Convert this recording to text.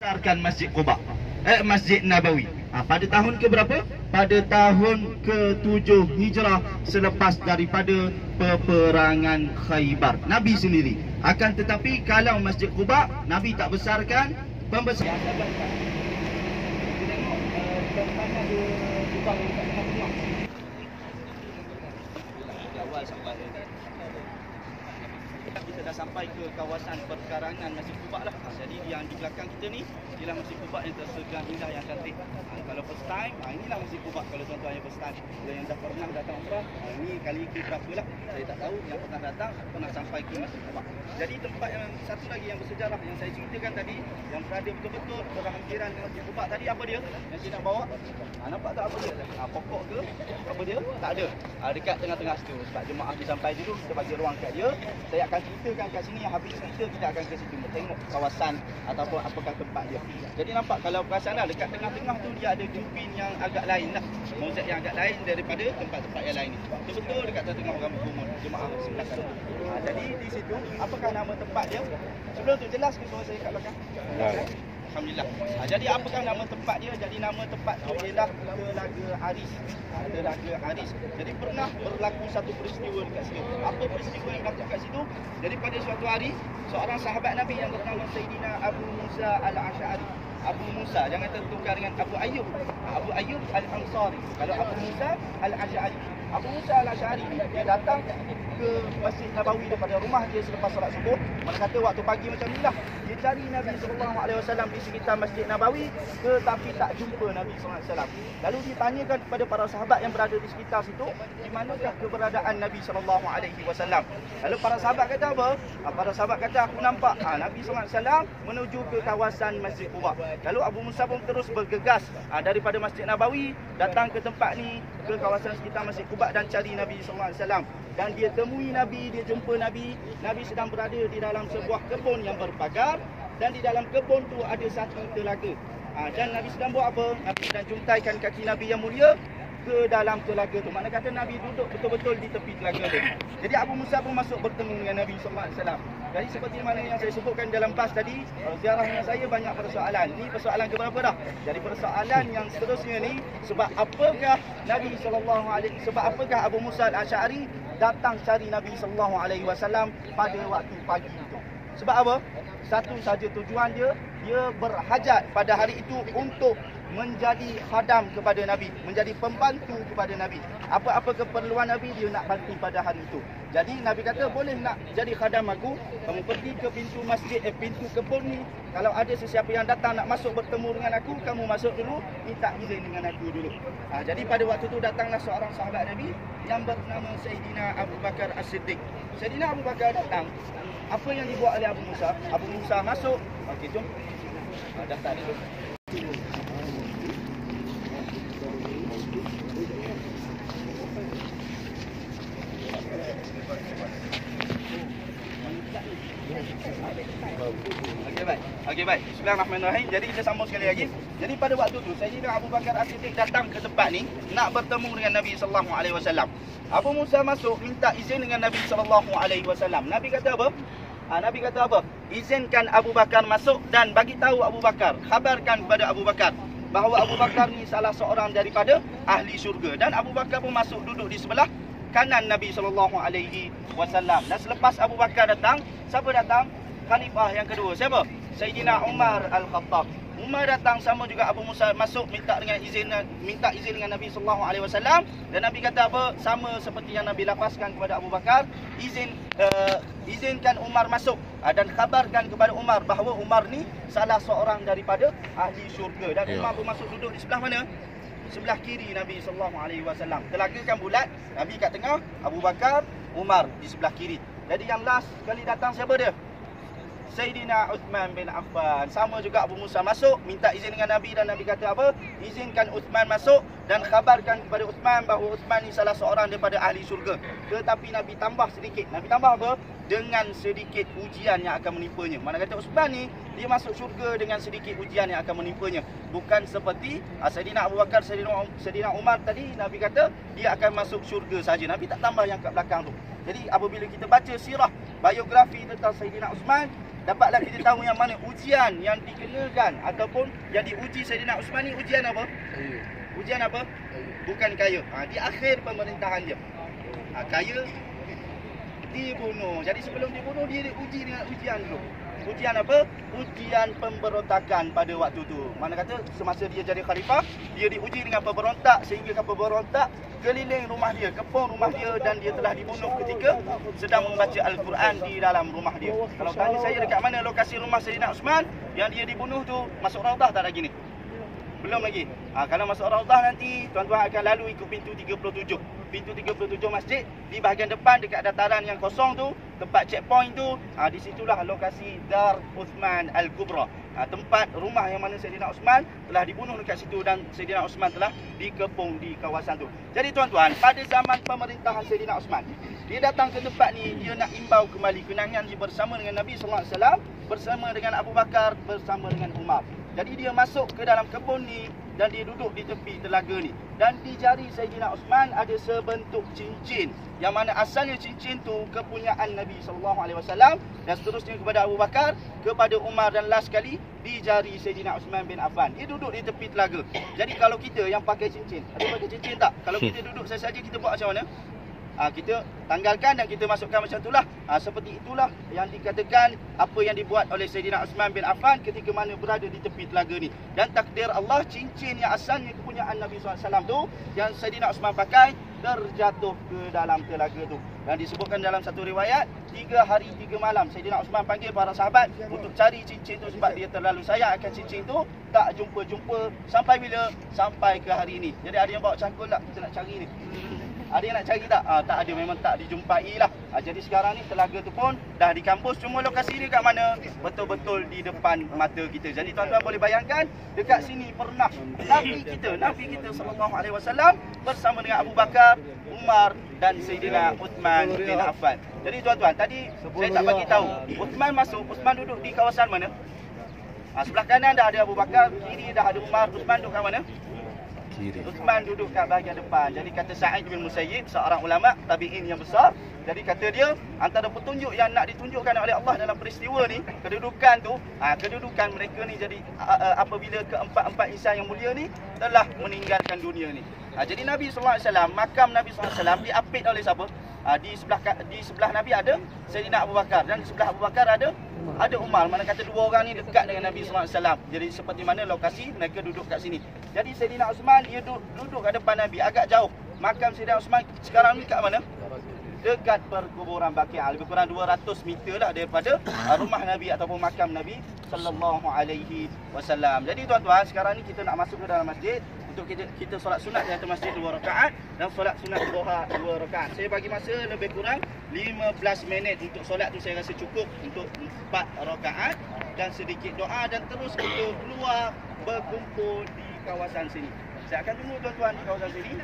membesarkan Masjid Quba, Masjid Nabawi. Pada tahun ke berapa? Pada tahun ke-7 Hijrah, selepas daripada peperangan Khaybar. Nabi sendiri. Akan tetapi kalau Masjid Quba, Nabi tak besarkan pembesar. Kita dah sampai ke kawasan perkarangan Masjid Quba lah. Jadi yang di belakang kita ni ialah Masjid Quba yang tersegang indah, yang cantik. Kalau first time, inilah Masjid Quba. Kalau tuan-tuan yang first time, yang dah pernah datang umrah, ini kali ke berapa lah, saya tak tahu. Yang pernah datang, pernah sampai ke Masjid Quba. Jadi tempat yang satu lagi yang bersejarah yang saya ceritakan tadi, yang berada betul-betul berhampiran dengan Masjid Quba tadi, apa dia? Yang saya nak bawa, nampak tak apa dia? Pokok ke? Apa dia? Tak ada. Dekat tengah-tengah situ. Sebab jemaah dia sampai dulu, kita bagi ruang kat dia. Saya akan ceritakan kat sini, habis cerita kita akan ke situ tengok kawasan ataupun apakah tempat dia. Jadi nampak kalau perasan dah, dekat tengah-tengah tu dia ada jubin yang agak lain lah, mozaik yang agak lain daripada tempat-tempat yang lain ni. Betul-betul dekat tengah orang berkerumun, jemaah sebelah sana. Jadi di situ, apakah nama tempat dia? Sebelum tu jelas ke suara saya kat belakang? Alhamdulillah. Jadi apakah nama tempat dia? Jadi nama tempat tu ialah Telaga Haris. Telaga Haris. Jadi pernah berlaku satu peristiwa dekat situ. Apa peristiwa yang berlaku kat situ? Jadi pada suatu hari, seorang sahabat Nabi yang bernama Sayyidina Abu Musa Al-Ash'ari. Abu Musa, jangan tertukar dengan Abu Ayyub. Abu Ayyub Al-Ansari. Kalau Abu Musa Al-Ash'ari. Abu Musa Al-Ash'ari dia datang ke Masjid Nabawi daripada rumah dia selepas solat subuh. Mana kata waktu pagi macam inilah, dia cari Nabi SAW di sekitar Masjid Nabawi, tetapi tak jumpa Nabi SAW. Lalu ditanyakan kepada para sahabat yang berada di sekitar situ, di manakah keberadaan Nabi SAW. Lalu para sahabat kata apa? Para sahabat kata, aku nampak Nabi SAW menuju ke kawasan Masjid Quba. Lalu Abu Musa pun terus bergegas daripada Masjid Nabawi, datang ke tempat ni, ke kawasan sekitar Masjid Quba dan cari Nabi SAW. Dan dia temui Nabi, dia jumpa Nabi. Nabi sedang berada di dalam sebuah kebun yang berpagar, dan di dalam kebun tu ada satu telaga. Dan Nabi sedang buat apa? Nabi sedang juntaikan kaki Nabi yang mulia ke dalam telaga tu. Makna kata Nabi duduk betul-betul di tepi telaga tu. Jadi Abu Musa pun masuk bertemu dengan Nabi SAW. Jadi seperti mana yang saya sebutkan dalam bas tadi, ziarah dengan saya banyak persoalan. Ini persoalan keberapa dah? Jadi persoalan yang seterusnya ni, sebab apakah Nabi SAW, sebab apakah Abu Musa Al-Ash'ari datang cari Nabi SAW pada waktu pagi itu? Sebab apa? Satu saja tujuan dia, dia berhajat pada hari itu untuk menjadi khadam kepada Nabi, menjadi pembantu kepada Nabi. Apa-apa keperluan Nabi, dia nak bantu pada hari itu. Jadi Nabi kata, boleh nak jadi khadam aku, kamu pergi ke pintu masjid, pintu kebun ni. Kalau ada sesiapa yang datang nak masuk bertemu dengan aku, kamu masuk dulu, minta izin dengan aku dulu. Jadi pada waktu itu datanglah seorang sahabat Nabi yang bernama Sayyidina Abu Bakar As-Siddiq. Sayyidina Abu Bakar datang. Apa yang dibuat oleh Abu Musa? Abu Musa masuk. Okey, jom. Daftar dulu. Okey baik. Bismillahirrahmanirrahim. Jadi kita sambung sekali lagi. Jadi pada waktu tu Sayyidina Abu Bakar As-Siddiq datang ke tempat ni nak bertemu dengan Nabi SAW. Abu Musa masuk minta izin dengan Nabi SAW. Nabi kata apa? Nabi kata apa? Izinkan Abu Bakar masuk dan bagi tahu Abu Bakar, khabarkan kepada Abu Bakar bahawa Abu Bakar ni salah seorang daripada ahli syurga. Dan Abu Bakar pun masuk duduk di sebelah kanan Nabi SAW. Dan selepas Abu Bakar datang, siapa datang? Khalifah yang kedua. Siapa? Sayyidina Umar Al-Khattab. Umar datang sama juga Abu Musa masuk minta izin dengan Nabi SAW. Dan Nabi kata apa? Sama seperti yang Nabi lapaskan kepada Abu Bakar, izinkan Umar masuk dan khabarkan kepada Umar bahawa Umar ni salah seorang daripada ahli syurga. Dan Umar pun masuk duduk di sebelah mana? Sebelah kiri Nabi SAW. Telaga kan bulat, Nabi kat tengah, Abu Bakar, Umar di sebelah kiri. Jadi yang last kali datang siapa dia? Sayyidina Uthman bin Affan. Sama juga Abu Musa masuk, minta izin dengan Nabi dan Nabi kata apa? Izinkan Uthman masuk dan khabarkan kepada Uthman bahawa Uthman ni salah seorang daripada ahli syurga. Tetapi Nabi tambah sedikit. Nabi tambah apa? Dengan sedikit ujian yang akan menimpanya. Mana kata Uthman ni, dia masuk syurga dengan sedikit ujian yang akan menimpanya. Bukan seperti Sayyidina Abu Bakar, Sayyidina Umar tadi, Nabi kata dia akan masuk syurga saja. Nabi tak tambah yang kat belakang tu. Jadi apabila kita baca sirah, biografi tentang Sayyidina Uthman, dapatlah kita tahu yang mana ujian yang dikenakan ataupun yang diuji Saidina Uthman ni ujian apa? Ujian apa? Bukan kaya. Di akhir pemerintahan dia. Kaya dibunuh. Jadi sebelum dibunuh dia diuji dengan ujian dulu. Ujian apa? Ujian pemberontakan pada waktu tu. Mana kata semasa dia jadi khalifah, dia diuji dengan pemberontak sehingga pemberontak keliling rumah dia, kepung rumah dia dan dia telah dibunuh ketika sedang membaca Al-Quran di dalam rumah dia. Kalau tanya saya dekat mana lokasi rumah Saidina Uthman yang dia dibunuh tu, masuk Raudah tak lagi ni? Belum lagi. Kalau masuk Raudah nanti, tuan-tuan akan lalu ikut pintu 37. Pintu 37 masjid, di bahagian depan dekat dataran yang kosong tu, tempat checkpoint tu, di situlah lokasi Dar Uthman Al-Kubra. Tempat rumah yang mana Saidina Uthman telah dibunuh dekat situ dan Saidina Uthman telah dikepung di kawasan tu. Jadi tuan-tuan, pada zaman pemerintahan Saidina Uthman, dia datang ke tempat ni, dia nak imbau kembali kenangan dia bersama dengan Nabi SAW, bersama dengan Abu Bakar, bersama dengan Umar. Jadi dia masuk ke dalam kebun ni dan dia duduk di tepi telaga ni. Dan di jari Saidina Uthman ada sebentuk cincin yang mana asalnya cincin tu kepunyaan Nabi SAW dan seterusnya kepada Abu Bakar, kepada Umar dan last sekali di jari Saidina Uthman bin Affan. Dia duduk di tepi telaga. Jadi kalau kita yang pakai cincin, ada pakai cincin tak? Kalau kita duduk saja kita buat macam mana? Kita tanggalkan dan kita masukkan macam itulah. Seperti itulah yang dikatakan apa yang dibuat oleh Saidina Uthman bin Affan ketika mana berada di tepi telaga ni. Dan takdir Allah, cincin yang asalnya kepunyaan Nabi SAW tu yang Saidina Uthman pakai terjatuh ke dalam telaga tu. Dan disebutkan dalam satu riwayat 3 hari 3 malam Saidina Uthman panggil para sahabat untuk cari cincin tu sebab dia terlalu sayang akan cincin tu. Tak jumpa-jumpa sampai bila? Sampai ke hari ini. Jadi ada yang bawa cangkul tak? Kita nak cari ni. Ada yang nak cari tak? Tak ada, memang tak dijumpai lah. Jadi sekarang ni telaga tu pun dah dikampus. Cuma lokasi dia kat mana? Betul-betul di depan mata kita. Jadi tuan-tuan boleh bayangkan dekat sini pernah Nabi kita SAW bersama dengan Abu Bakar, Umar dan Saidina Uthman bin Affan. Jadi tuan-tuan, tadi saya tak bagi tahu. Uthman masuk, Uthman duduk di kawasan mana? Sebelah kanan dah ada Abu Bakar, kiri dah ada Umar. Uthman duduk kat mana? Uthman duduk kat bahagian depan. Jadi kata Sa'id bin Musayyib, seorang ulama tabi'in yang besar, jadi kata dia antara petunjuk yang nak ditunjukkan oleh Allah dalam peristiwa ni, kedudukan tu, kedudukan mereka ni jadi apabila keempat-empat insan yang mulia ni telah meninggalkan dunia ni. Jadi Nabi SAW, makam Nabi SAW diapit oleh siapa? Di sebelah Nabi ada Saidina Abu Bakar dan di sebelah Abu Bakar ada Umar. Mana kata dua orang ni dekat dengan Nabi SAW. Jadi seperti mana lokasi mereka duduk kat sini. Jadi Saidina Uthman dia duduk kat depan Nabi agak jauh. Makam Saidina Uthman sekarang ni kat mana? Dekat perkuburan Baqi', lebih kurang 200 meter lah daripada rumah Nabi ataupun makam Nabi sallallahu alaihi wasallam. Jadi tuan-tuan, sekarang ni kita nak masuk ke dalam masjid untuk kita solat sunat di atas masjid 2 rakaat dan solat sunat duha 2 rakaat. Saya bagi masa lebih kurang 15 minit untuk solat tu, saya rasa cukup untuk 4 rakaat dan sedikit doa dan terus kita keluar berkumpul di kawasan sini. Saya akan tunggu tuan-tuan di kawasan sini.